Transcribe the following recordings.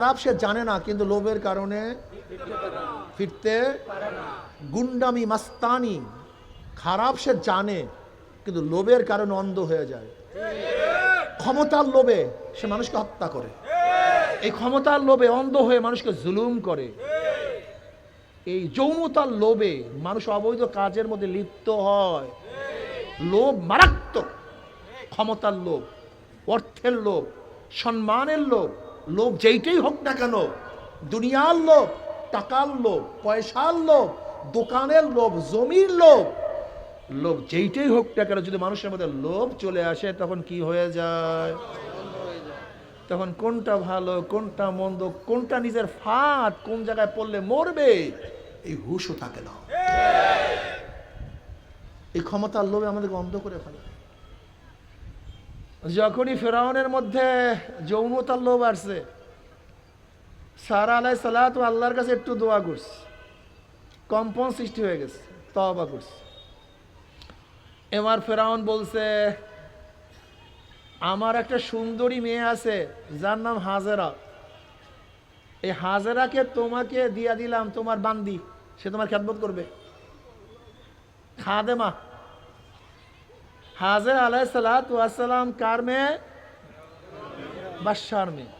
খারাপ সে জানে না, কিন্তু লোভের কারণে ফিরতে গুন্ডামি মাস্তানি খারাপ সে জানে, কিন্তু লোভের কারণে অন্ধ হয়ে যায়। ক্ষমতার লোভে সে মানুষকে হত্যা করে, এই ক্ষমতার লোভে অন্ধ হয়ে মানুষকে জুলুম করে, এই যৌনতার লোভে মানুষ অবৈধ কাজের মধ্যে লিপ্ত হয়। লোভ মারাত্মক। ক্ষমতার লোভ, অর্থের লোভ, সম্মানের লোভ, লোভ যেইটাই হোক না কেন, দুনিয়ার লোভ, টাকার লোভ, পয়সার লোভ, দোকানের লোভ, জমির লোভ, লোভ যেইটাই হোক না কেন, যদি মানুষের মধ্যে লোভ চলে আসে তখন কি হয়ে যায়? তখন কোনটা ভালো, কোনটা মন্দ, কোনটা নিজের ফাঁদ, কোন জায়গায় পড়লে মরবে, এই হুঁশও থাকে না। এই ক্ষমতার লোভে আমাদেরকে অন্ধ করে ফেলে। যখনই ফেরাউনের মধ্যে যৌনতার লোভ আসছে, সারা আলাইহিস সালাতু আল্লাহর কাছে একটু দোয়া করছে, কম্পন সৃষ্টি হয়ে গেছে, তওবা করছে। এবার ফেরাউন বলছে, আমার একটা সুন্দরী মেয়ে আছে যার নাম হাজেরা, এই হাজেরাকে তোমাকে দিয়া দিলাম, তোমার বান্দি, সে তোমার খেদমত করবে, খাদেমা। হাজের আলাইহিস সালাতু ওয়াস সালাম কার মেয়ে? বাদশার মেয়ে।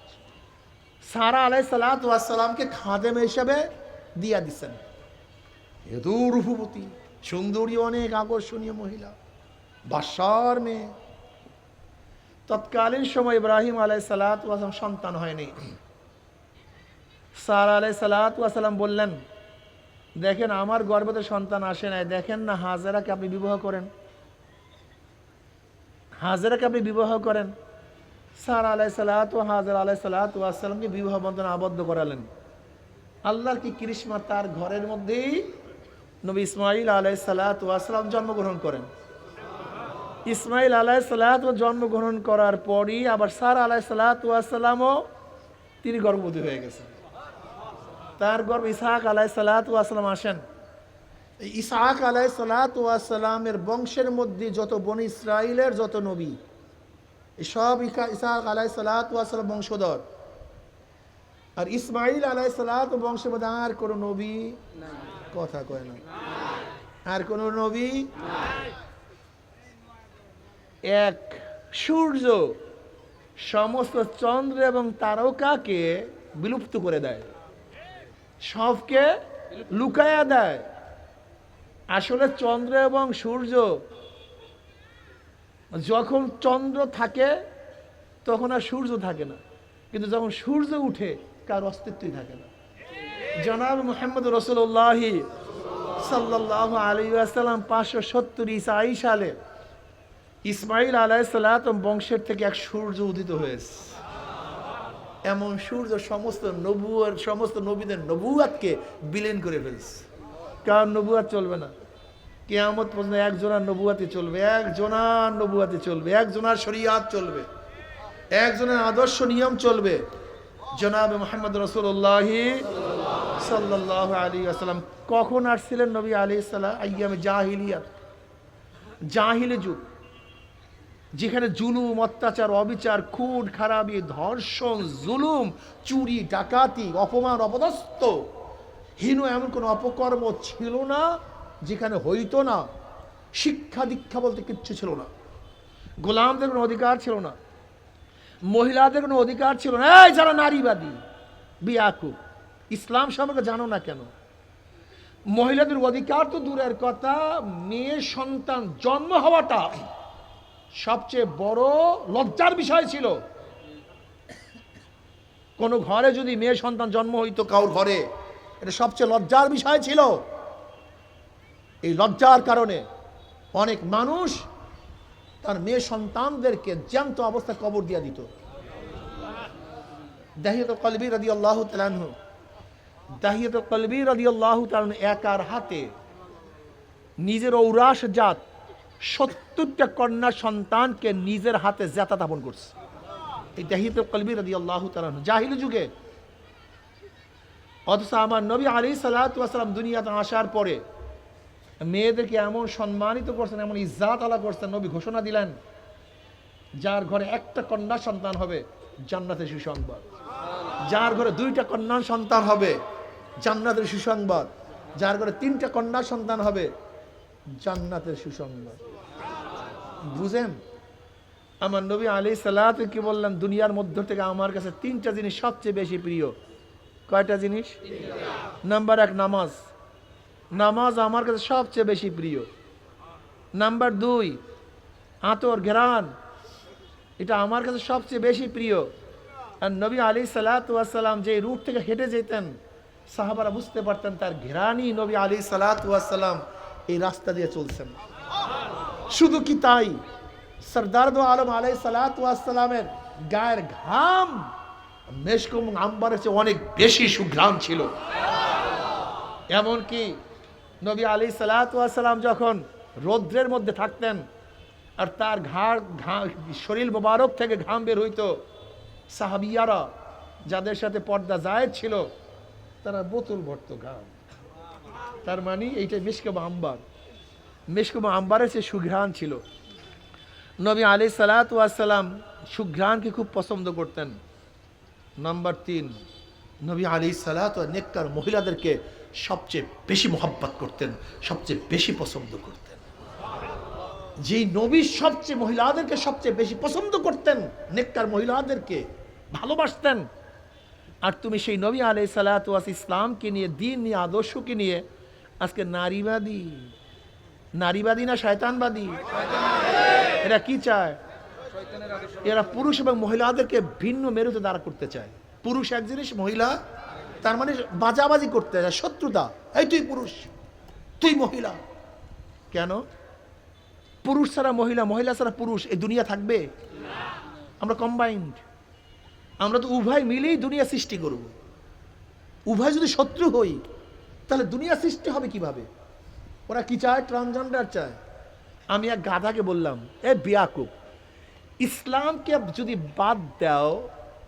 সারা আলাইহিস সালাতু ওয়াস সালামকে খাদেম হিসেবে দিয়া দিচ্ছেন। এত রূপবতী, সুন্দরী, অনেক আকর্ষণীয় মহিলা, বাদশার মেয়ে। তৎকালীন সময় ইব্রাহিম আলাইহিস সালাতু ওয়াস সালাম সন্তান হয়নি। সারা আলাইহিস সালাতু ওয়াস সালাম বললেন, দেখেন আমার গর্ভে সন্তান আসে নাই, দেখেন না হাজেরাকে আপনি বিবাহ করেন, হাজেরাকে আপনি বিবাহ করেন। সারা আলাইহিস সালাতু হাজেরা আলাইহিস সালাতু ওয়াস সালামকে বিবাহ বন্ধনে আবদ্ধ করালেন। আল্লাহর কি করিশ্মা, তার ঘরের মধ্যেই নবী ইসমাইল আলাইহিস সালাতু ওয়াস সালাম জন্মগ্রহণ করেন। ইসমাইল আলাইহিস সালাতু জন্মগ্রহণ করার পরই আবার সারা আলাইহিস সালাতু ওয়াস সালামও তিনি গর্ভবতী হয়ে গেছেন। তার গর্ভ ইসহাক আলাইহিস সালাতু ওয়াস সালাম আসেন। ইসহাক আলাইহিস সালাতু ওয়াস সালামের বংশের মধ্যে যত বনি ইসরাইলের যত নবী, সব ইসহাক আলাইহিস সালাতু ওয়াস সালাম বংশধর। আর ইসমাইল আলাইহিস সালাতু বংশের মধ্যে আর কোনো নবী কথা কয় না, আর কোনো নবী। এক সূর্য সমস্ত চন্দ্র এবং তারকাকে বিলুপ্ত করে দেয়, সবকে লুকায়া দেয়। আসলে চন্দ্র এবং সূর্য, যখন চন্দ্র থাকে তখন আর সূর্য থাকে না, কিন্তু যখন সূর্য উঠে কার অস্তিত্বই থাকে না। জনাব মুহাম্মদ রাসূলুল্লাহ সাল্লাল্লাহু আলাইহি ওয়াসাল্লাম 570 সালে ইসমাইল আলাইহিস সালাম বংশের থেকে এক সূর্য উদিত হয়েছে। এমন সূর্য সমস্ত নবীদের নবুয়াতকে বিলীন করে ফেলছে। কার নবুয়াত চলবে না? কিয়ামত পর্যন্ত একজনের নবুয়াতে চলবে, একজনের নবুয়াতে চলবে, একজনের শরিয়াত চলবে, একজনের আদর্শ নিয়ম চলবে। জনাব মুহাম্মদ রাসূলুল্লাহ সাল্লাল্লাহু আলাইহি ওয়াসাল্লাম কখন আসছিলেন? নবী আলাইহিস সালাম আইয়ামে জাহিলিয়াত, জাহিলি যুগ, যেখানে জুলুম, অত্যাচার, অবিচার, খুন খারাপি, ধর্ষণ, জুলুম, চুরি, ডাকাতি, অপমান, অপদস্থ, হীন এমন কোনো অপকর্ম ছিল না যেখানে হইতো না। শিক্ষা দীক্ষা বলতে কিচ্ছু ছিল না, গোলামদের কোনো অধিকার ছিল না, মহিলাদের কোনো অধিকার ছিল না। এই যারা নারীবাদী, বিয়াকুব, ইসলাম সম্পর্কে জানো না কেন? মহিলাদের অধিকার তো দূরের কথা, মেয়ে সন্তান জন্ম হওয়াটা সবচেয়ে বড় লজ্জার বিষয় ছিল। কোন ঘরে যদি মেয়ে সন্তান জন্ম হইতো কারোর ঘরে, এটা সবচেয়ে লজ্জার বিষয় ছিল। এই লজ্জার কারণে অনেক মানুষ তার মেয়ে সন্তানদেরকে জ্যান্ত অবস্থায় কবর দিয়ে দিত। দাহিয়াতুল কলবি রাদিয়াল্লাহু তাআলা আনহু, দাহিয়াতুল কলবি রাদিয়াল্লাহু তাআলা আনহু একার হাতে নিজের ঔরাস জাত 70টা কন্যা সন্তানকে নিজের হাতে জাতা দাপন করছে। এই দাহিয়াতুল কলবি রাদিয়াল্লাহু তাআলা আনহু জাহিলি যুগে। অথচ আমার নবী আলাইহিস সালাতু ওয়াস সালাম দুনিয়াতে আসার পরে মেয়েদেরকে এমন সম্মানিত করছেন, এমন ইজ্জাত আলা করছেন, নবী ঘোষণা দিলেন, যার ঘরে একটা কন্যা সন্তান হবে জান্নাতে সুসংবাদ, যার ঘরে 2টা কন্যা সন্তান হবে জান্নাতের সুসংবাদ, যার ঘরে 3টা কন্যা সন্তান হবে জান্নাতের সুসংবাদ। বুঝেন? আমার নবী আলাইহিস সালাতু কি বললেন, দুনিয়ার মধ্য থেকে আমার কাছে 3টা জিনিস সবচেয়ে বেশি প্রিয়। কয়টা জিনিস? নাম্বার 1 নামাজ। নামাজ আমার কাছে সবচেয়ে বেশি প্রিয়। নাম্বার 2 আতর ঘ্রাণ, এটা আমার কাছে সবচেয়ে বেশি প্রিয়। আর নবী আলাইহিস সালাতু ওয়াস সালাম যে রুট থেকে হেঁটে যেতেন সাহাবারা বুঝতে পারতেন তার ঘ্রাণই নবী আলাইহিস সালাতু ওয়াস সালাম এই রাস্তা দিয়ে চলছেন। শুধু কি তাই, সরদার দো আলম আলাইহিস সালাতু ওয়াস সালামের গায়ের ঘাম মেশক এবং আম্বারের চেয়ে অনেক বেশি সুঘ্রাণ ছিল। এমনকি নবী আলাইহিস সালাতু ওয়াস সালাম যখন রৌদ্রের মধ্যে থাকতেন আর তার শরীর মোবারক থেকে ঘাম বের হইতো, সাহাবিয়ারা যাদের সাথে পর্দা জায়েজ ছিল তারা বোতল ভরতো ঘাম। তার মানে এইটা মিশক আম্বার, মিশক আম্বারের চেয়ে সুঘ্রাণ ছিল। নবী আলাইহিস সালাতু ওয়াস সালাম সুঘ্রাণকে খুব পছন্দ করতেন। নাম্বার 3 নবী আলাইহিস সালাতু নেককার মহিলাদেরকে সবচেয়ে বেশি মোহাব্বত করতেন, সবচেয়ে বেশি পছন্দ করতেন। যেই নবী সবচেয়ে মহিলাদেরকে সবচেয়ে বেশি পছন্দ করতেন, নেককার মহিলাদেরকে ভালোবাসতেন, আর তুমি সেই নবী আলাইহিস সালাতু ওয়াস ইসলামকে নিয়ে, দ্বীন নিয়ে, আদর্শকে নিয়ে আজকে নারীবাদী। নারীবাদী না শয়তানবাদী? এরা কি চায়? এরা পুরুষ এবং মহিলাদেরকে ভিন্ন মেরুতে দাঁড়া করতে চায়। পুরুষ এক জিনিস, মহিলা তার মানে বাজাবাজি করতে চায়, শত্রুতা। এই তুই পুরুষ, তুই মহিলা। কেন? পুরুষ ছাড়া মহিলা, মহিলা ছাড়া পুরুষ এই দুনিয়া থাকবে? আমরা কম্বাইন্ড, আমরা তো উভয় মিলেই দুনিয়া সৃষ্টি করব। উভয় যদি শত্রু হই তাহলে দুনিয়া সৃষ্টি হবে কিভাবে? ওরা কি চায়? ট্রান্সজেন্ডার চায়। আমি এক গাধাকে বললাম, এ বিয়াকুব, ইসলামকে যদি বাদ দাও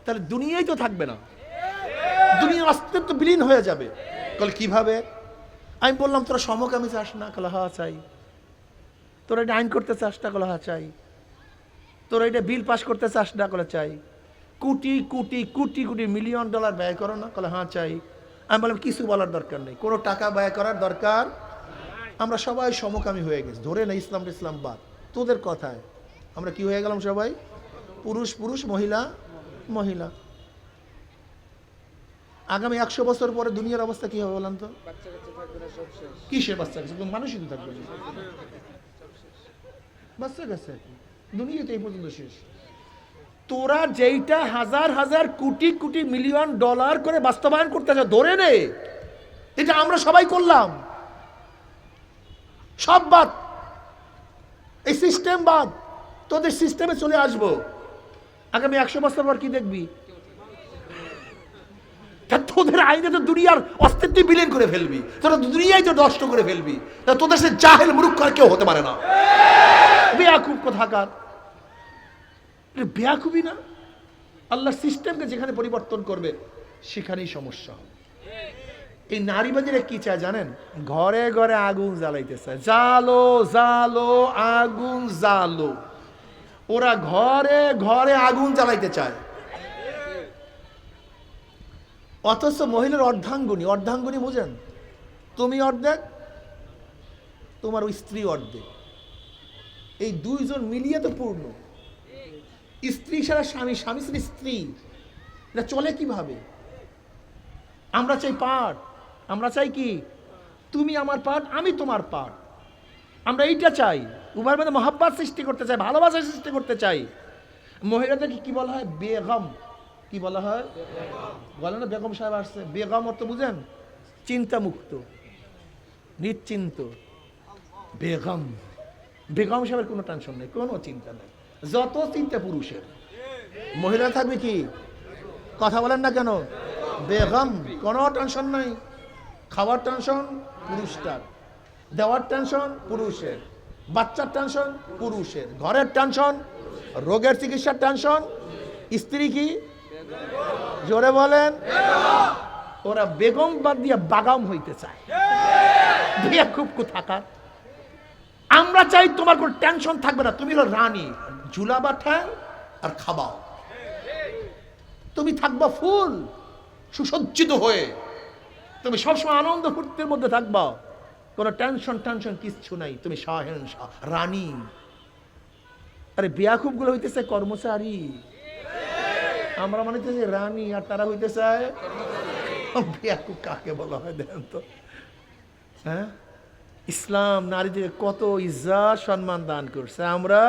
তাহলে দুনিয়াই তো থাকবে না, দুনিয়ার অস্তিত্ব বিলীন হয়ে যাবে। বলে কিভাবে? আমি বললাম তোরা সমকামী চাস না? কলা হা চাই। তোরা এটা আইন করতে চাস না? কলা হা চাই। তোরা এটা বিল পাস করতে চাস না? কলা চাই। কোটি কোটি কোটি কোটি মিলিয়ন ডলার ব্যয় করো না? কলা হ্যাঁ চাই। আমি বললাম কিছু বলার দরকার নেই, কোনো টাকা ব্যয় করার দরকার। আমরা সবাই সমকামী হয়ে গেছি, ধরে না ইসলাম ইসলাম বাদ। তোদের কথায় আমরা কি হয়ে গেলাম? সবাই পুরুষ পুরুষ, মহিলা মহিলা। আগামী 100 বছর পরে দুনিয়ার অবস্থা কি হবে বলেন তো? কিসের বাচ্চা কাছে? মানুষই তো থাকবে না, বাচ্চা কাছে দুনিয়া তো এই পর্যন্ত শেষ। তোরা যেইটা হাজার হাজার কোটি কোটি মিলিয়ন ডলার করে বাস্তবায়ন করতে চাও, ধরে নে এটা আমরা সবাই করলাম। সব বাদ, এই সিস্টেম বাদ, তোদের সিস্টেমে চলে আসবো। আগামী 100 বছর পর কি দেখবি? তোদের আইনে তো দুনিয়ার অস্তিত্ব বিলীন করে ফেলবি, তোরা দুনিয়ায় তো নষ্ট করে ফেলবি। তোদের সে জাহেল মূর্খ আর কেউ হতে পারে না। বেয়াকুব কোথাকার, বেয়াকুবই না। আল্লাহর সিস্টেমকে যেখানে পরিবর্তন করবে সেখানেই সমস্যা হবে। এই নারীবাদীরা কি চায় জানেন? ঘরে ঘরে আগুন জ্বালাইতে চায়। জালো জালো আগুন জালো, ওরা ঘরে ঘরে আগুন জ্বালাইতে চায়। অথচ মহিলার অর্ধাঙ্গুনী, অর্ধাঙ্গুনী বুঝেন? তুমি অর্ধেক, তোমার ওই স্ত্রী অর্ধেক, এই দুইজন মিলিয়ে তো পূর্ণ। স্ত্রী সারা স্বামী, স্বামী সারা স্ত্রী, এটা চলে কিভাবে? আমরা চাই পার্ট, আমরা চাই কি? তুমি আমার পার্ট, আমি তোমার পার্ট। আমরা এইটা চাই, উভয়ের মধ্যে মহাব্বত সৃষ্টি করতে চাই, ভালোবাসা সৃষ্টি করতে চাই। মহিলাদেরকে কি বলা হয়? বেগম। কি বলা হয়? বলে না বেগম সাহেব আসছে। বেগম অর্থ বুঝেন? চিন্তামুক্ত, নিশ্চিন্ত। বেগম, বেগম সাহেবের কোনো টেনশন নেই, কোনো চিন্তা নেই। যত চিন্তা পুরুষের, মহিলা থাকবে কি? কথা বলেন না কেন? বেগম, কোনো টেনশন নাই। খাওয়ার টেনশন পুরুষটার, দেওয়ার টেনশন পুরুষের, বাচ্চার টেনশন পুরুষের, ঘরের টেনশন, রোগের চিকিৎসার টেনশন স্ত্রী কি? জোরে বলেন। ওরা বেগম বাদ দিয়ে বাগাম হইতে চায়। খুব কোথাকার। আমরা চাই তোমার কোনো টেনশন থাকবে না, তুমি হলো রানী, ঝুলাবা ঠ্যাং আর খাবাও, তুমি থাকবা ফুল, সুসজ্জিত হয়ে তুমি সবসময় আনন্দ ফুর্তির মধ্যে থাকবা, কোনো টেনশন কিচ্ছু নাই, তুমি শাহেনশাহ রানী। আরে বিয়াকুব গুলো হইতেছে কর্মচারী, আমরা মনে হইতেছে রানী, আর তারা হইতে চায় বিয়াকুব। কাকে বলা হয় দেখেন তো? হ্যাঁ, ইসলাম নারীদের কত ইজ্জত সম্মান দান করছে। আমরা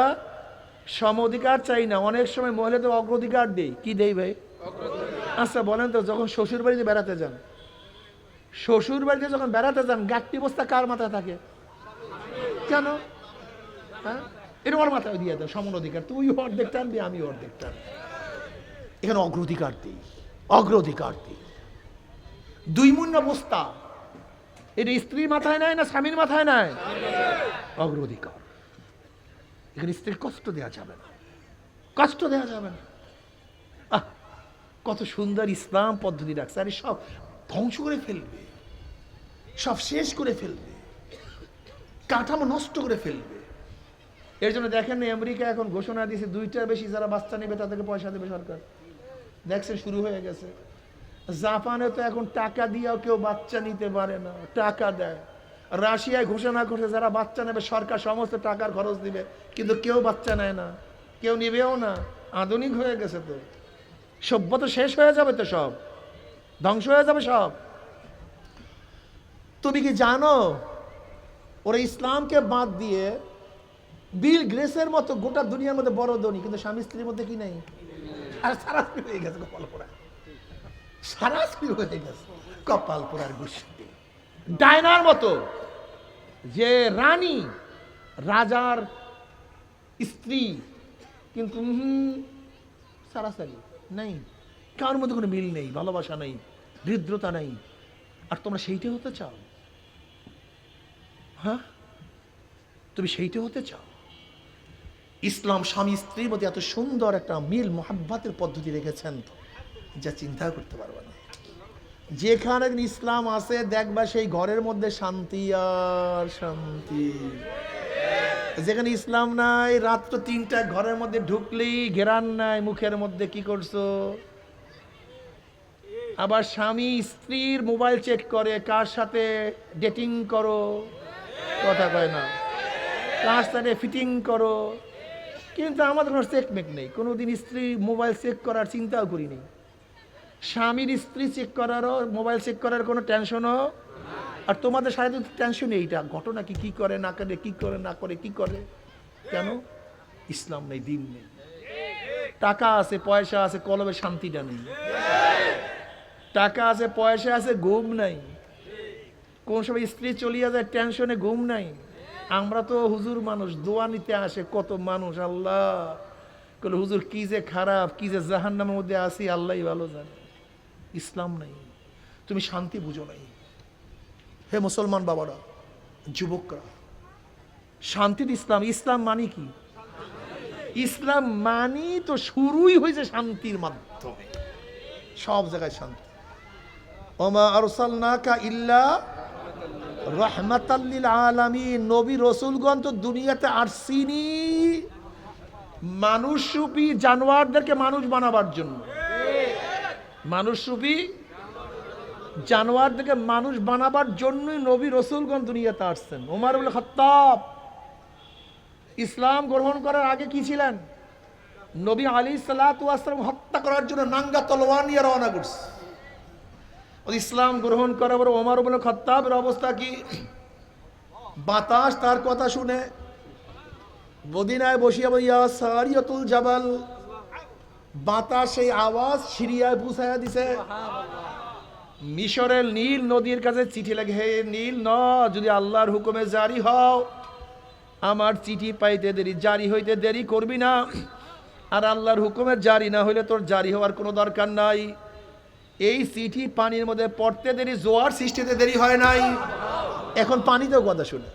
সম অধিকার চাই না, অনেক সময় মহিলাদের অগ্রাধিকার দেই। কি দেই ভাই? আচ্ছা বলেন তো, যখন শ্বশুর বাড়িতে বেড়াতে যান, শ্বশুর বাড়িতে যখন বেড়াতে যান, গাট্টি বস্তা কার মাথায় থাকে? কেন? হ্যাঁ, এটা ওর মাথায় দিয়ে দেয় সমান অধিকার, তুই অর্ধেক টানবি, আমি অর্ধেক টান। এখানে অগ্রাধিকার দিই, অগ্রাধিকার দিই। 2 মুন্না বস্তা, এটা স্ত্রীর মাথায় নাই না স্বামীর মাথায় নাই? অগ্রাধিকার। এখানে স্ত্রীর কষ্ট দেওয়া যাবে না, কষ্ট দেওয়া যাবে না। কত সুন্দর ইসলাম পদ্ধতি রাখছে। আরে সব ধ্বংস করে ফেলবে, সব শেষ করে ফেলবে, কাঠামো নষ্ট করে ফেলবে। এর জন্য দেখেন না, আমেরিকা এখন ঘোষণা দিয়েছে 2টার বেশি যারা বাচ্চা নেবে তাদেরকে পয়সা দেবে সরকার। দেখছেন, শুরু হয়ে গেছে। জাপানে তো এখন টাকা দিয়েও কেউ বাচ্চা নিতে পারে না, টাকা দেয়। রাশিয়ায় ঘোষণা করছে যারা বাচ্চা নেবে সরকার সমস্ত টাকার খরচ দিবে, কিন্তু কেউ বাচ্চা নেয় না, কেউ নিবেও না। আধুনিক হয়ে গেছে তো, সভ্যতা শেষ হয়ে যাবে তো, সব ধ্বংস হয়ে যাবে সব। তুমি কি জানো ওরা ইসলামকে বাদ দিয়ে বিল গ্রেসের মতো গোটা দুনিয়ার মধ্যে বড় ধনী, কিন্তু স্বামী স্ত্রীর মধ্যে কি নেই? আর সারাস্ত্রী হয়ে গেছে কপাল পোড়া, সারাস্ত্রী হয়ে গেছে কপাল পোড়ার গোষ্ঠী। ডায়নার মতো যে রানী, রাজার স্ত্রী, কিন্তু সারাসারি নেই, কার মধ্যে কোনো মিল নেই, ভালোবাসা নেই, হৃদ্রতা নেই। আর তোমরা সেইটা হতে চাও? হ্যাঁ, তুমি সেইটা হতে চাও? ইসলাম স্বামী স্ত্রীর মধ্যে এত সুন্দর একটা মিল মোহাব্বতের পদ্ধতি রেখেছেন যা চিন্তা করতে পারবে না। যেখানে ইসলাম আছে দেখবা সেই ঘরের মধ্যে শান্তি আর শান্তি। যেখানে ইসলাম নাই, রাত্র 3টায় ঘরের মধ্যে ঢুকলেই ঘেরান নাই, মুখের মধ্যে কি করছো। আবার স্বামী স্ত্রীর মোবাইল চেক করে, কার সাথে ডেটিং করো, কথা কয় না, কার সাথে ফিটিং করো। কিন্তু আমাদের কোনো চেকমেক নেই, কোনোদিন স্ত্রী মোবাইল চেক করার চিন্তাও করিনি। স্বামীর স্ত্রী চেক করারও, মোবাইল চেক করার কোনো টেনশনও। আর তোমাদের সাথে টেনশন এইটা, ঘটনা কি করে না করে, কি করে না করে, কি করে, কেন? ইসলাম নেই, দিন নেই। টাকা আছে, পয়সা আছে, কলবে শান্তিটা নেই। টাকা আছে, পয়সা আছে, ঘুম নাই। কোন সময় স্ত্রী চলিয়া যায়, টেনশনে ঘুম নাই। আমরা তো হুজুর মানুষ, দোয়া নিতে আসে কত মানুষ, আল্লাহ বলে হুজুর কি যে খারাপ, কি যে জাহান্নামের মধ্যে আসি, আল্লাহ ভালো জানে। ইসলাম নাই, তুমি শান্তি বুঝো নাই। হে মুসলমান বাবারা, যুবকরা, শান্তির ইসলাম। ইসলাম মানে কি? ইসলাম মানি তো শুরুই হয়েছে শান্তির মাধ্যমে, সব জায়গায় শান্তি। ওমা আরসালনাকা ইল্লা রাহমাতাল লিল আলামিন। নবী রাসূলগণ তো দুনিয়াতে আসেনি মানুষরূপী জানোয়ারদেরকে মানুষ বানাবার জন্য। মানুষরূপী জানোয়ারদেরকে মানুষ বানাবার জন্যই নবী রাসূলগণ দুনিয়াতে আসছেন। ওমর ইবনে খাত্তাব ইসলাম গ্রহণ করার আগে কি ছিলেন? নবী আলাইহিস সালাতু ওয়াস সালাম হত্যা করার জন্য নাঙ্গা তলোয়ার নিয়ে রওনা করছে। ইসলাম গ্রহণ করার পর ওমর ইবনে খাত্তাবের অবস্থা কি? বাতাস তার কথা শুনে মদিনায় বসিয়া বইয়া সারিয়াতুল জাবাল, বাতাস সেই আওয়াজ সিরিয়ায় পৌঁছায়া দিছে। মিশরের নীল নদীর কাছে চিঠি লাগে, হে নীল ন, যদি আল্লাহর হুকুমে জারি হও, আমার চিঠি পাইতে দেরি, জারি হইতে দেরি করবি না। আর আল্লাহর হুকুমে জারি না হইলে তোর জারি হওয়ার কোনো দরকার নাই। এই চিঠি পানির মধ্যে পড়তে দেরি, জোয়ার সৃষ্টিতে দেরি হয় নাই। এখন পানিতেও কথা শুনে।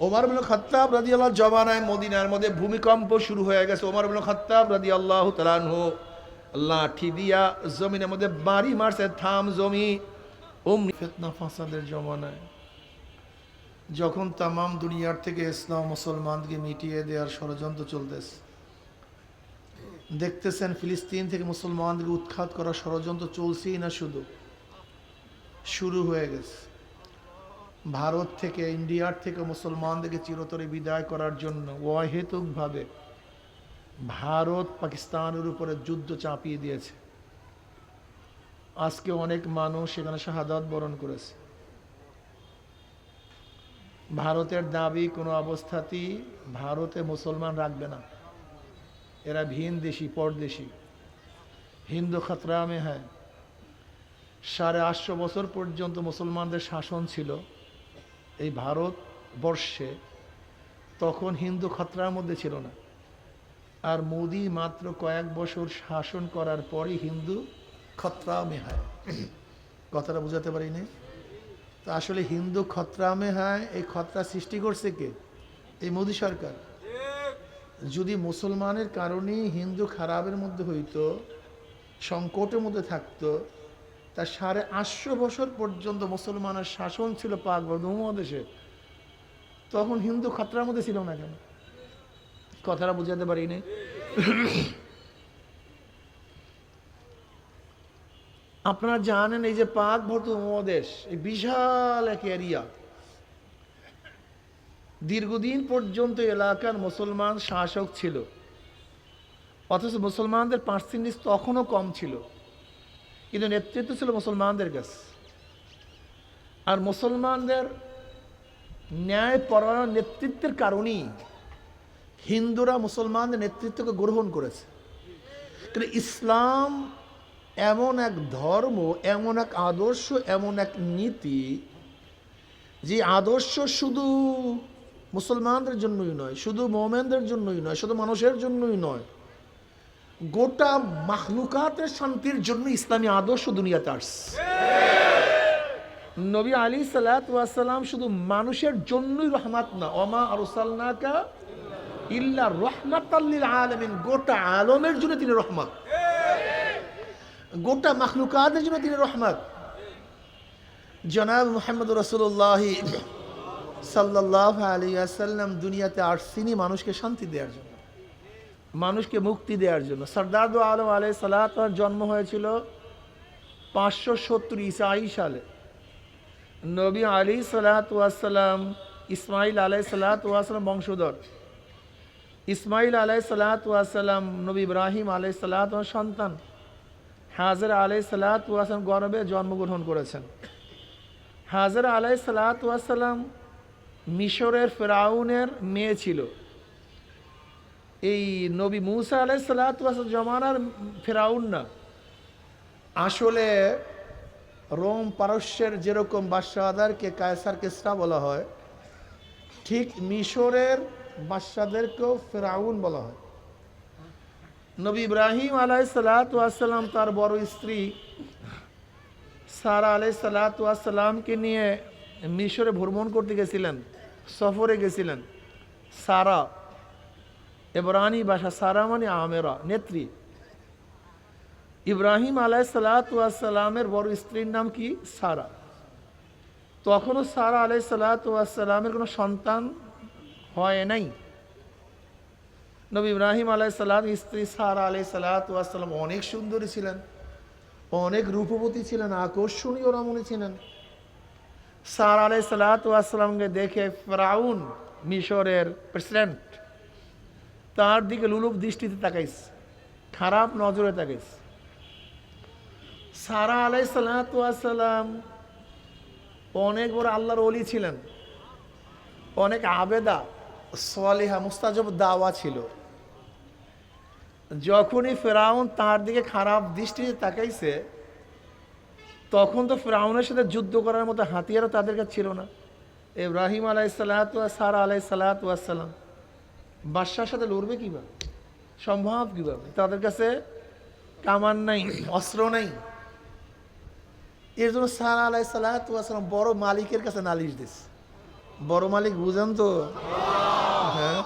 ওমর ইবনে খাত্তাব রাদিয়াল্লাহু জমানায় মদিনার মধ্যে ভূমিকম্প শুরু হয়ে গেছে। ওমর ইবনে খাত্তাব রাদিয়াল্লাহু তাআলা আনহু লাঠি দিয়া জমিনের মধ্যে বাড়ি মারছে, থাম জমি। ফিতনা ফাসাদের জমানায় যখন তামাম দুনিয়ার থেকে ইসলাম মুসলমানকে মিটিয়ে দেওয়ার ষড়যন্ত্র চলতেছে, দেখতেছেন ফিলিস্তিন থেকে মুসলমানদেরকে উৎখাত করার ষড়যন্ত্র চলছেই না, শুরু হয়ে গেছে। ভারত থেকে, ইন্ডিয়ার থেকে মুসলমানদেরকে চিরতরে বিদায় করার জন্য অহেতুকভাবে ভারত পাকিস্তানের উপরে যুদ্ধ চাপিয়ে দিয়েছে। আজকে অনেক মানুষ সেখানে শাহাদাত বরণ করেছে। ভারতের দাবি কোনো অবস্থাতেই ভারতে মুসলমান রাখবে না, এরা ভিন দেশি, পরদেশি, হিন্দু খতরা মে হ্যায়। 850 বছর পর্যন্ত মুসলমানদের শাসন ছিল এই ভারতবর্ষে, তখন হিন্দু খতরার মধ্যে ছিল না। আর মোদি মাত্র কয়েক বছর শাসন করার পরই হিন্দু খতরা মে হ্যায়। কথাটা বুঝাতে পারি না? তো আসলে হিন্দু খতরা মে হ্যায়, এই খতরা সৃষ্টি করছে কে? এই মোদি সরকার। যদি মুসলমানের কারণেই হিন্দু খারাপের মধ্যে হইতো, সংকটের মধ্যে থাকতো, তা 850 বছর পর্যন্ত মুসলমানের শাসন ছিল পাক উপমহাদেশে, তখন হিন্দু খতরার মধ্যে ছিল না কেন? কথাটা বুঝাতে পারি না? আপনারা জানেন এই যে পাক ভর্ত উপমহাদেশ, এই বিশাল এক এরিয়া, দীর্ঘদিন পর্যন্ত এলাকার মুসলমান শাসক ছিল, অথচ মুসলমানদের পার্সেন্টেজ তখনও কম ছিল, কিন্তু নেতৃত্ব ছিল মুসলমানদের কাছে। আর মুসলমানদের ন্যায়পরায়ণ নেতৃত্বের কারণেই হিন্দুরা মুসলমানদের নেতৃত্বকে গ্রহণ করেছে। কিন্তু ইসলাম এমন এক ধর্ম, এমন এক আদর্শ, এমন এক নীতি, যে আদর্শ শুধু মুসলমানদের জন্যই নয়, শুধু মোমেনদের জন্যই নয়, শুধু মানুষের জন্যই নয়, গোটা মাখলুকাতের শান্তির জন্য ইসলামী আদর্শ দুনিয়াতে আসছে। নবী আলাইহিস সালাম শুধু মানুষের জন্যই রহমত না, ওমা আরসালনাকা ইল্লা রাহমাতাল লিল আলামিন, গোটা আলমের জন্য তিনি রহমত, গোটা মাখলুকাতের জন্য তিনি রহমত। জনাব মুহাম্মদ রাসূলুল্লাহ সাল্লাল্লাহু আলাইহি ওয়াসাল্লাম দুনিয়াতে আসছেনই মানুষকে শান্তি দেওয়ার জন্য, মানুষকে মুক্তি দেওয়ার জন্য। সরদার দো আলম আলাইহিস সালাম জন্ম হয়েছিল 570 ঈসাই সালে। নবী আলাইহিস সালাম ইসমাইল আলাইহিস সালাম বংশধর। ইসমাইল আলাইহিস সালাম নবী ইব্রাহিম আলাইহিস সালামের সন্তান। হাজরা আলাইহিস সালাম গর্ভে জন্মগ্রহণ করেছেন। হাজরা আলাইহিস সালাম মিশরের ফেরাউনের মেয়ে ছিল। এই নবী মুসা আলাইহিস সালাম জমানার ফেরাউন না, আসলে রোম পারস্যের যেরকম বাদশাহদেরকে কায়সার কিসরা বলা হয়, ঠিক মিশরের বাদশাহদেরকেও ফেরাউন বলা হয়। নবী ইব্রাহিম আলাইহিস সালাম তার বড় স্ত্রী সারা আলাইহিস সালামকে নিয়ে মিশরে ভ্রমণ করতে গেছিলেন, সফরে গেছিলেন। সারা এব্রানি ভাষা, সারা মানে আমেরা, নেত্রী। ইব্রাহিম আলাইহিস সালামের বড় স্ত্রীর নাম কি? সারা। তখনও সারা আলাইহিস সালামের কোনো সন্তান হয় নাই। নবী ইব্রাহিম আলাইহিস সালাম স্ত্রী সারা আলাইহিস সালাম অনেক সুন্দরী ছিলেন, অনেক রূপবতী ছিলেন, আকর্ষণীয় রমণী ছিলেন। সারা আলাইহিস সালামকে দেখে ফেরাউন, মিশরের প্রেসিডেন্ট, তার দিকে লুলুপ দৃষ্টিতে তাকাইছে, খারাপ নজরে তাকাইছে। সারা আলাইহিস সালাম অনেক বড় আল্লাহর ওলি ছিলেন, অনেক আবেদা, সালেহা, মুস্তাজাব দাওয়া ছিল। যখনই ফেরাউন তার দিকে খারাপ দৃষ্টিতে তাকাইছে, তখন তো ফেরাউনের সাথে যুদ্ধ করার মতো হাতিয়ারও তাদের কাছে ছিল না। ইব্রাহিম আলাইহিস সারা আলাইহিস সালাম বাদশার সাথে লড়বে কিভাবে, সম্ভব কিভাবে? তাদের কাছে কামান নাই, অস্ত্র নাই। এর জন্য সারা আলাইহিস সালাম বড় মালিকের কাছে নালিশ দিছে। বড় মালিক বুঝেন তো? হ্যাঁ,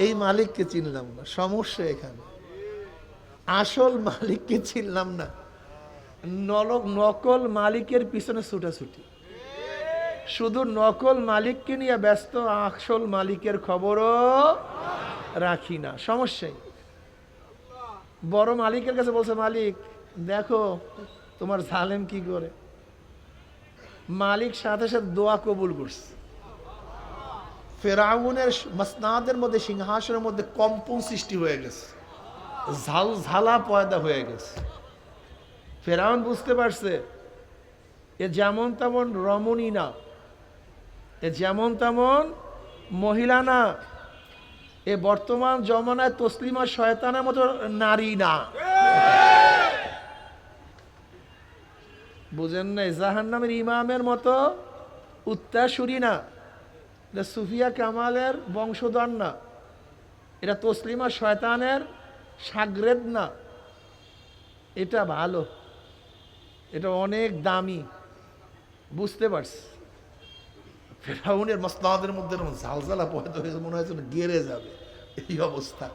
এই মালিককে চিনলাম না, সমস্যা এখানে। আসল মালিককে চিনলাম না, নকল মালিকের পিছনে ছুটাছুটি। শুধু নকল মালিককে নিয়ে ব্যস্ত, আসল মালিকের খবরও রাখি না, সমস্যাই। বড় মালিকের কাছে বলছে, মালিক দেখো তোমার জালেম কি করে। মালিক সাথে সাথে দোয়া কবুল করছে। ফেরাউনের মাসনাদের মধ্যে, সিংহাসনের মধ্যে কম্পন সৃষ্টি হয়ে গেছে, ঝালঝালা পয়দা হয়ে গেছে। ফেরাউন বুঝতে পারছে এ যেমন তেমন রমণী না, এ যেমন তেমন মহিলা না, এ বর্তমান জমানায় তসলিমা শয়তানের মতো নারী না। বুঝেন নাই? জাহান্নামের ইমামের মতো উত্তাসুরি না, এটা সুফিয়া কামালের বংশধর না, এটা তসলিমা শয়তানের সাগরেদ না। এটা ভালো, এটা অনেক দামি। বুঝতে পারছি ফেরাউনের মসনাদের মধ্যে ঝালঝালা পয়দা হয়েছে, মনে হয়েছে গেড়ে যাবে এই অবস্থা।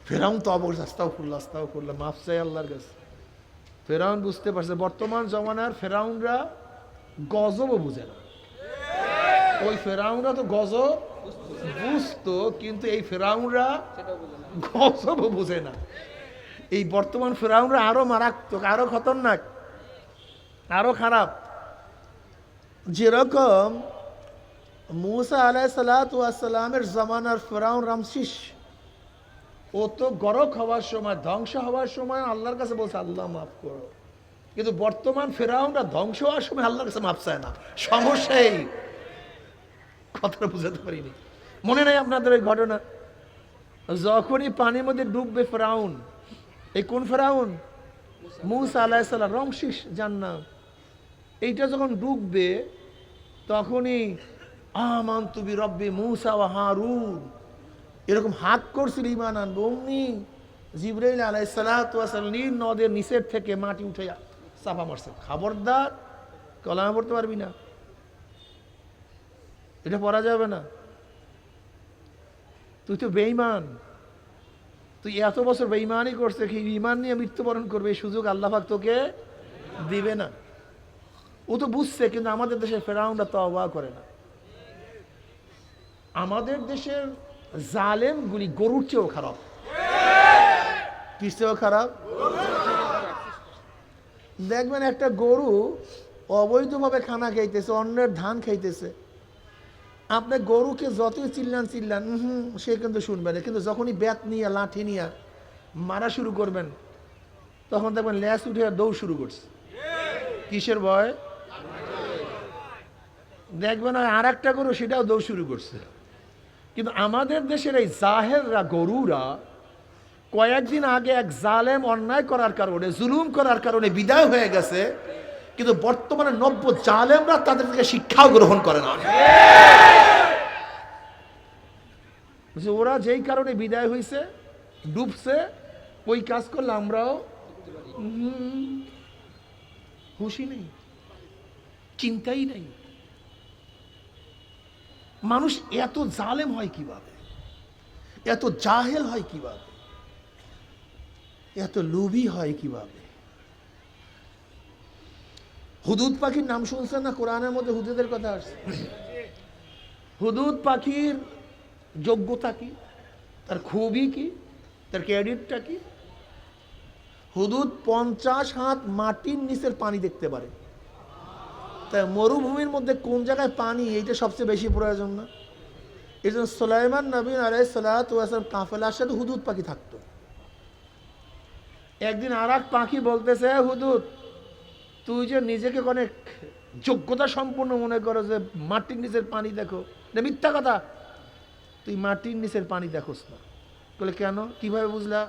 ফেরাউন তো অবস্থা, আস্তাগফিরুল্লাহ, মাফ চাই আল্লাহর কাছে। ফেরাউন বুঝতে পারছে বর্তমান জমানার ফেরাউনরা গজবও বুঝে না। ওই ফেরাউনরা তো গজব বুঝতো, কিন্তু এই ফেরাউনরা গজবও বুঝে না। এই বর্তমান ফেরাউনরা আরো মারাত্মক, আরো খতরনাক, আরো খারাপ। যেরকম মুসা আলাইহিসসালামের জামানার ফেরাউন রামসিস, ও তো গরক হওয়ার সময়, ধ্বংস হওয়ার সময় আল্লাহর কাছে বলছে আল্লাহ মাফ করো। কিন্তু বর্তমান ফেরাউনরা ধ্বংস হওয়ার সময় আল্লাহর কাছে মাফ চায় না। সমস্যা এই, কথাটা বুঝাতে পারিনি। মনে নেই আপনাদের ওই ঘটনা? যখনই পানির মধ্যে ডুববে ফেরাউন, এই কোন ফেরাউন? মুসা আলাইহিসসালাম, রামসিস যার নাম। এইটা যখন ডুববে তখনই আমানতু বিরব্বি মুসা ওয়া হারুন এরকম হাত করছিল ঈমান আনবো। অমনি জিবরাইল আলাইহিসসালাতু ওয়া সালাম নীল নদের নিচের থেকে মাটি উঠে চাপা মারছে, খবরদার কলামা পড়তে পারবি না, এটা পড়া যাবে না, তুই তো বেঈমান, তুই এত বছর বেঈমানই করছে, কি ঈমান নিয়ে মৃত্যুবরণ করবে, এই সুযোগ আল্লাহ পাক তোকে দিবে না। ও তো বুঝছে, কিন্তু আমাদের দেশের ফেরাউনরা তওবা করে না। আমাদের দেশের জালেমগুলি গরুর চেয়েও খারাপ। কিস চেয়েও খারাপ? দেখবেন একটা গরু অবৈধভাবে খানা খাইতেছে, অন্যের ধান খাইতেছে, আপনি গরুকে যতই চিল্লান সে কিন্তু শুনবে না। কিন্তু যখনই ব্যাত নিয়ে, লাঠি নিয়ে মারা শুরু করবেন, তখন দেখবেন ল্যাস উঠে দৌড় শুরু করছে। কিসের ভয়? দেখবেন আর একটা গরু সেটাও দৌড় শুরু করছে। কিন্তু আমাদের দেশের এই জাহেররা, গরুরা, কয়েকদিন আগে এক জালেম অন্যায় করার কারণে, জুলুম করার কারণে বিদায় হয়ে গেছে, কিন্তু বর্তমানে নব্য জালেমরা তাদের থেকে শিক্ষাও গ্রহণ করে না। ওরা যেই কারণে বিদায় হয়েছে, ডুবছে, ওই কাজ করলে আমরাও হুঁশি নেই, চিন্তাই নেই। মানুষ এত জালেম হয় কিভাবে, এত জাহেল হয় কিভাবে, এত লোভী হয় কিভাবে? হুদুদ পাখির নাম শুনছেন না? কোরআনের মধ্যে হুদুদের কথা আসছে। হুদুদ পাখির যোগ্যতা কি, তার খুবই কি, তার ক্রেডিটটা কি? হুদুদ 50 হাত মাটির নিচের পানি দেখতে পারে। তাই মরুভূমির মধ্যে কোন জায়গায় পানি, এইটা সবচেয়ে বেশি প্রয়োজন না? এই জন্য সুলাইমান নবী আলাইহিসসালাতু ওয়া সালাম কাফেলার সাথে হুদুদ পাখি থাকতো। একদিন আর এক পাখি বলতেছে, হুদুদ তুই যে নিজেকে অনেক যোগ্যতা সম্পন্ন মনে করো যে মাটির নিচের পানি দেখো, না মিথ্যা কথা, তুই মাটির নিচের পানি দেখোস না। বলে কেন, কিভাবে বুঝলা?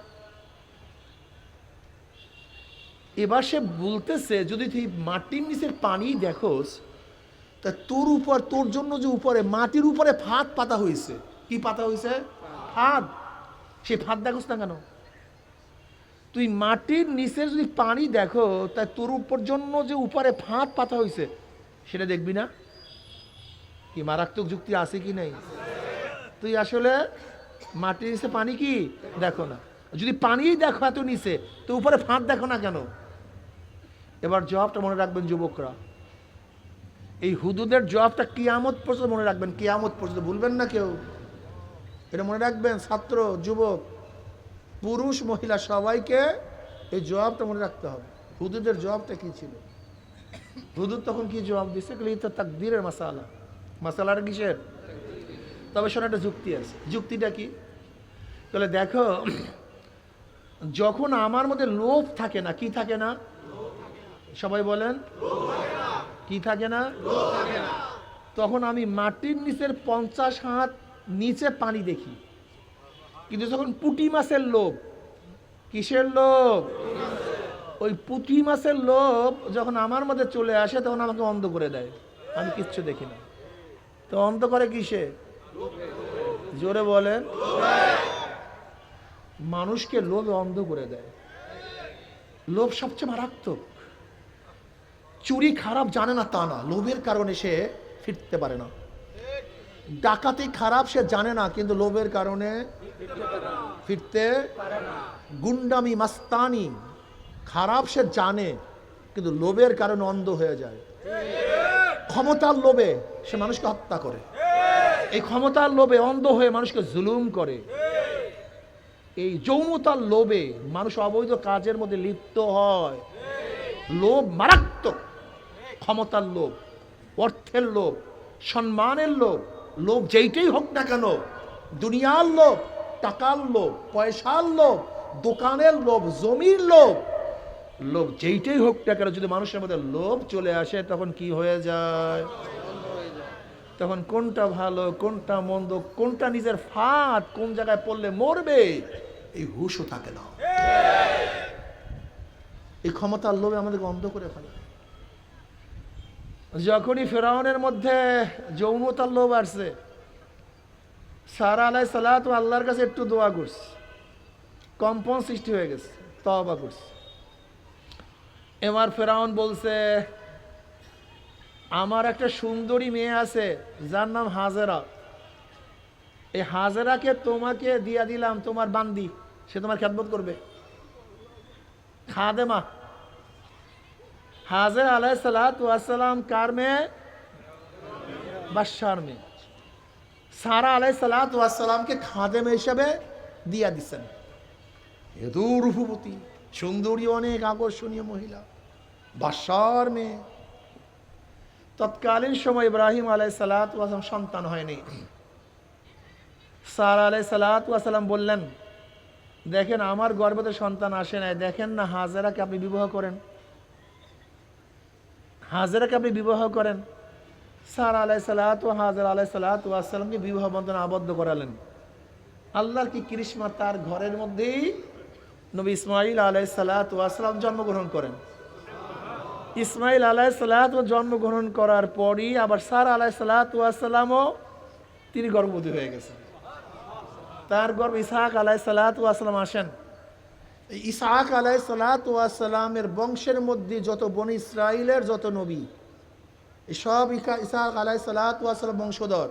এবার সে বলতেছে, যদি তুই মাটির নিচের পানি দেখোস, তা তোর উপর, তোর জন্য যে উপরে মাটির উপরে ফাঁদ পাতা হয়েছে। কি পাতা হয়েছে? ফাঁদ। সে ফাঁদ দেখোস না কেন? তুই মাটির নিচে যদি পানি দেখো, তাই তোর উপর জন্য যে উপরে ফাঁদ পাতা হয়েছে সেটা দেখবি না? কি মারাত্মক যুক্তি আছে কি নাই? তুই আসলে মাটির নিচে পানি কি দেখো না। যদি পানিই দেখো এত নিচে, তো উপরে ফাঁদ দেখো না কেন? এবার জবাবটা মনে রাখবেন যুবকরা, এই হুদুদের জবাবটা কিয়ামত পর্যন্ত মনে রাখবেন, কিয়ামত পর্যন্ত ভুলবেন না কেউ। এটা মনে রাখবেন ছাত্র, যুবক, পুরুষ মহিলা সবাইকে এই জবাবটা মনে রাখতে হবে। হুদুদের জবাবটা কি ছিল? হুদুদ তখন কি জবাব দিচ্ছে? এটা তাকদীরের মাসালা। মাসালাটা কিসের? তবে শোনো, একটা যুক্তি আছে। যুক্তিটা কি? তাহলে দেখো, যখন আমার মধ্যে লোভ থাকে না, কি থাকে না? সবাই বলেন, কি থাকে না? তখন আমি মাটির নিচের 50 হাত নিচে পানি দেখি। কিন্তু যখন পুঁটি মাছের লোভ, কিসের লোভ? ওই পুঁটি মাছের লোভ যখন আমার মধ্যে চলে আসে তখন আমাকে অন্ধ করে দেয়, আমি কিচ্ছু দেখি না। তো অন্ধ করে কিসে? জোরে বলেন। মানুষকে লোভে অন্ধ করে দেয়। লোভ সবচেয়ে মারাত্মক। চুরি খারাপ জানে না তা না, লোভের কারণে সে ফিরতে পারে না। ডাকাতি খারাপ সে জানে না, কিন্তু লোভের কারণে ফিরতে। গুন্ডামি মাস্তানি খারাপ সে জানে, কিন্তু লোভের কারণে অন্ধ হয়ে যায়। ক্ষমতার লোভে সে মানুষকে হত্যা করে। এই ক্ষমতার লোভে অন্ধ হয়ে মানুষকে জুলুম করে। এই যৌনতার লোভে মানুষ অবৈধ কাজের মধ্যে লিপ্ত হয়। লোভ মারাত্মক। ক্ষমতার লোভ, অর্থের লোভ, সম্মানের লোভ, লোভ যেইটাই হোক না কেন, দুনিয়ার লোভ, টাকার লোভ, পয়সার লোভ, দোকানের লোভ, জমির লোভ, লোভ যেইটাই হোক না কেন, যদি মানুষের মধ্যে লোভ চলে আসে তখন কি হয়ে যায়? তখন কোনটা ভালো, কোনটা মন্দ, কোনটা নিজের ফাঁদ, কোন জায়গায় পড়লে মরবে, এই হুঁশও থাকে না। এই ক্ষমতার লোভে আমাদেরকে অন্ধ করে ফেলে। যখনই ফেরাউনের মধ্যে যৌনতার লোভ আসছে, সারা আলাইহিস সালাত আল্লাহর কাছে একটু দোয়া করছে, কম্পন সৃষ্টি হয়ে গেছে, তওবা করছে। এবার ফেরাউন বলছে, আমার একটা সুন্দরী মেয়ে আছে যার নাম হাজেরা, এই হাজেরাকে তোমাকে দিয়া দিলাম, তোমার বান্দি, সে তোমার খেদমত করবে, খাদেমা। হাজের আলাইহিস সালাতু ওয়াস সালাম কার মেয়ে? বাদশার মেয়ে। সারা আলাইহিস সালাতু ওয়াস সালামকে খাদেমা হিসাবে দিয়া দিচ্ছেন। এত রূপবতী, সুন্দরী, অনেক আকর্ষণীয় মহিলা, বাদশার মেয়ে। তৎকালীন সময় ইব্রাহিম আলাইহিস সালাতু ওয়াস সালাম সন্তান হয়নি। সারা আলাইহিস সালাতু ওয়াস সালাম বললেন, দেখেন আমার গর্ভে সন্তান আসে নাই, দেখেন না হাজেরাকে আপনি বিবাহ করেন, হাজেরাকে আপনি বিবাহ করেন। সারা আলাইহিস সালাতু হাজের আলাইহিস সালাতু ওয়াস সালামকে বিবাহ বন্ধনে আবদ্ধ করালেন। আল্লাহর কি করিশ্মা, তার ঘরের মধ্যেই নবী ইসমাইল আলাইহিস সালাতু ওয়াস সালাম জন্মগ্রহণ করেন। ইসমাইল আলাইহিস সালাতু জন্মগ্রহণ করার পরই আবার সারা আলাইহিস সালাতু ওয়াস সালামও তিনি গর্ভবতী হয়ে গেছেন। তার গর্ভ ইসহাক আলাইহিস সালাতু ওয়াস সালাম আসেন। ইসহাক আলাইহিস সালাতু ওয়াস সালামের বংশের মধ্যে যত বনি ইসরাইলের যত নবী, সব ইসহাক আলাইহিস সালাতু ওয়াস সালাম বংশধর।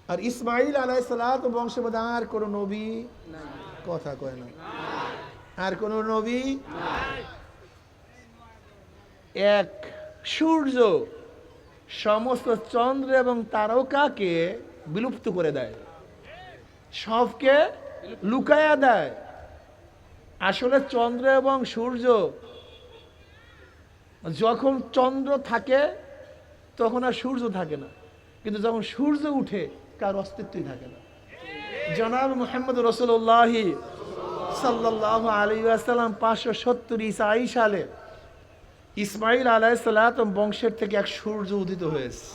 আর ইসমাইল আলাইহিস সালাতু বংশের মধ্যে আর কোন নবী নাই, কথা কয় না, আর কোন নবী নাই। এক সূর্য সমস্ত চন্দ্র এবং তারকাকে বিলুপ্ত করে দেয়, সবকে লুকায়া দেয়। আসলে চন্দ্র এবং সূর্য, যখন চন্দ্র থাকে তখন আর সূর্য থাকে না, কিন্তু যখন সূর্য উঠে কার অস্তিত্বই থাকে না। জনাব মুহাম্মদ রাসূলুল্লাহ সাল্লাল্লাহু আলাইহি ওয়াসাল্লাম 570 ঈসাই সালে ইসমাইল আলাইহিস সালাম বংশের থেকে এক সূর্য উদিত হয়েছে।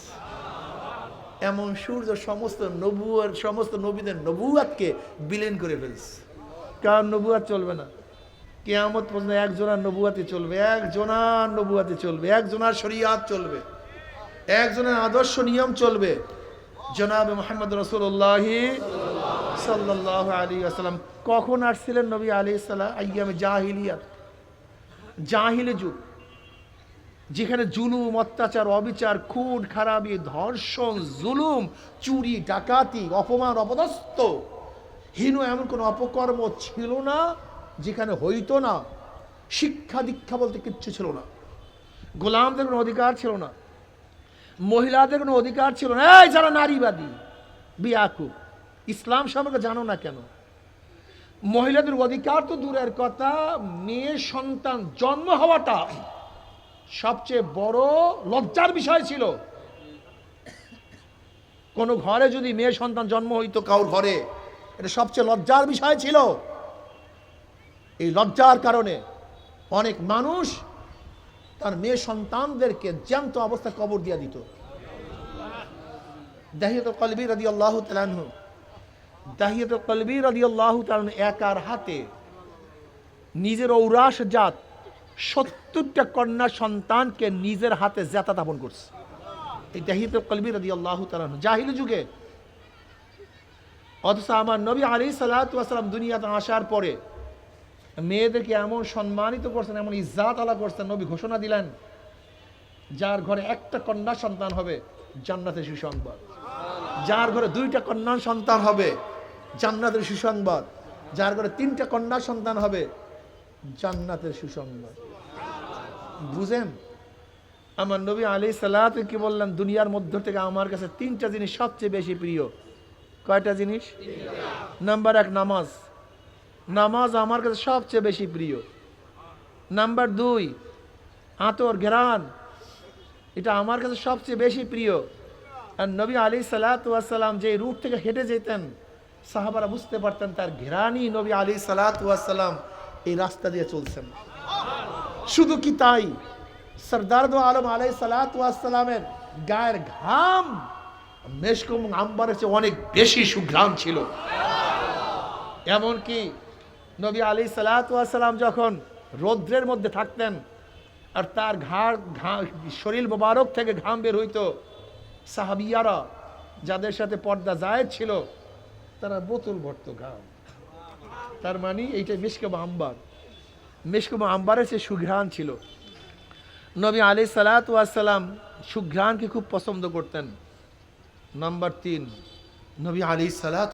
এমন সূর্য সমস্ত নবীদের নবুয়াতকে বিলীন করে ফেলছে। কার নবুয়াত চলবে না? কিয়ামত পর্যন্ত একজনের নবুয়াতে চলবে, একজনের নবুয়াতে চলবে, একজনের শরিয়াত চলবে, একজনের আদর্শ নিয়ম চলবে। জনাব মুহাম্মদ রাসূলুল্লাহ সাল্লাল্লাহু আলাইহি ওয়াসাল্লাম কখন আসছিলেন? নবী আলাইহিস সালাম আইয়ামে জাহিলিয়াত, জাহিলি যুগ, যেখানে জুলুম, অত্যাচার, অবিচার, খুন খারাপি, ধর্ষণ, জুলুম, চুরি, ডাকাতি, অপমান, অপদস্থ, হীন এমন কোনো অপকর্ম ছিল না যেখানে হইতো না। শিক্ষা দীক্ষা বলতে কিচ্ছু ছিল না, গোলামদের কোনো অধিকার ছিল না, মহিলাদের কোনো অধিকার ছিল না। এই যারা নারীবাদী, বিয়াকুব, ইসলাম সম্পর্কে জানো না কেন? মহিলাদের অধিকার তো দূরের কথা, মেয়ে সন্তান জন্ম হওয়াটা সবচেয়ে বড় লজ্জার বিষয় ছিল। কোন ঘরে যদি মেয়ে সন্তান জন্ম হইতো কারোর ঘরে, এটা সবচেয়ে লজ্জার বিষয় ছিল। এই লজ্জার কারণে অনেক মানুষ তার মেয়ে সন্তানদেরকে জ্যান্ত অবস্থায় কবর দিয়ে দিত। দাহিয়াতুল কলবি রাদিয়াল্লাহু তাআলা আনহু, দাহিয়াতুল কলবি রাদিয়াল্লাহু তাআলা একার হাতে নিজের ঔরাস জাত 70টা কন্যা সন্তানকে নিজের হাতে জাতা দাপন করছে। এই দাহিয়াতুল কলবি রাদিয়াল্লাহু তাআলা আনহু জাহিলি যুগে। অথচ আমার নবী আলাইহিস সালাতু ওয়াস সালাম দুনিয়াতে আসার পরে মেয়েদেরকে এমন সম্মানিত করছেন, এমন ইজ্জাত আলা করছেন, নবী ঘোষণা দিলেন যার ঘরে একটা কন্যা সন্তান হবে জান্নাতের সুসংবাদ, যার ঘরে 2টা কন্যা সন্তান হবে জান্নাতের সুসংবাদ, যার ঘরে 3টা কন্যা সন্তান হবে জান্নাতের সুসংবাদ। বুঝেন? আমার নবী আলাইহিস সালাতু কি বললেন, দুনিয়ার মধ্য থেকে আমার কাছে 3টা জিনিস সবচেয়ে বেশি প্রিয়। কয়টা জিনিস? নাম্বার 1 নামাজ। নামাজ আমার কাছে সবচেয়ে বেশি প্রিয়। নাম্বার 2 আতর ঘ্রাণ, এটা আমার কাছে সবচেয়ে বেশি প্রিয়। আর নবী আলাইহিস সালাতু ওয়াস সালাম যে রুট থেকে হেঁটে যেতেন, সাহাবারা বুঝতে পারতেন তার ঘ্রাণই নবী আলাইহিস সালাতু ওয়াস সালাম এই রাস্তা দিয়ে চলছেন। শুধু কি তাই, সরদার দো আলম আলাইহিস সালাতু ওয়াস সালামের গায়ের ঘাম মেশক এবং আম্বারের চেয়ে অনেক বেশি সুঘ্রাণ ছিল। এমনকি নবী আলাইহিস সালাতু ওয়াস সালাম যখন রৌদ্রের মধ্যে থাকতেন আর তার শরীর মোবারক থেকে ঘাম বের হইতো, সাহাবিয়ারা যাদের সাথে পর্দা জায়েজ ছিল তারা বোতল ভরত ঘাম। তার মানে এইটা মিশক এবং আম্বার, মিশক এবং আম্বারের চেয়ে সুঘ্রাণ ছিল। নবী আলাইহিস সালাতু ওয়াস সালাম সুঘ্রাণকে খুব পছন্দ করতেন। নাম্বার 3 নবী আলাইহিস সালাতু